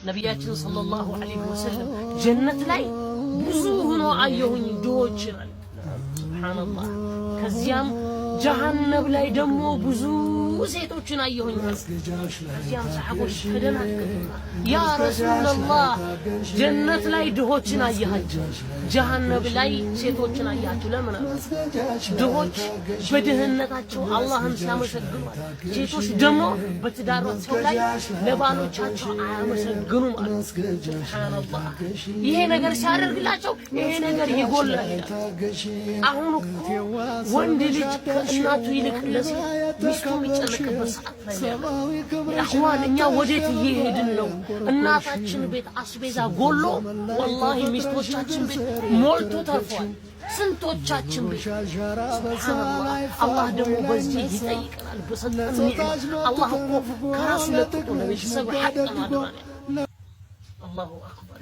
ነብያችን ሰለላሁ ዐለይሂ ወሰለም ጀነት ላይ ብዙ ሆኖ አየሁኝ ድሆች ሱብሃንአላህ። ከዚያም ጀሃነም ላይ ደግሞ ብዙ ሴቶችን አየሁኝ። ከዚያም ሰሐቦች ተደናገጡና ያ ረሱላህ ጀነት ላይ ድሆችን አያችሁ፣ ጀሃነም ላይ ሴቶችን አያችሁ ለምን? ድሆች በድህነታቸው አላህን ሲያመሰግኑ፣ ሴቶች ደግሞ በትዳራቸው ላይ ለባሎቻቸው አያመሰግኑም አሉ። ሱብሃንአላህ። ይሄ ነገር ሲያደርግላቸው ይሄ ነገር ይጎላል። አሁን እኮ ወንድ ልጅ ከእናቱ ይልቅ ሚስቱ የሚጨነቅበት ሰዓት ላይ ነው። አሁን እኛ ወዴት እየሄድን ነው? እናታችን ቤት አስቤዛ ጎሎ ወላሂ ሚስቶቻችን ቤት ሞልቶ ተርፏል። ስንቶቻችን ቤት ሱብሃንአላህ። አላህ ደግሞ በዚህ ይጠይቀናል። በሰጠን ኒዕማ አላህ እኮ ከራሱ ለጥቆ ለቤተሰብ ሐቅ ማድረግ። አላሁ አክበር።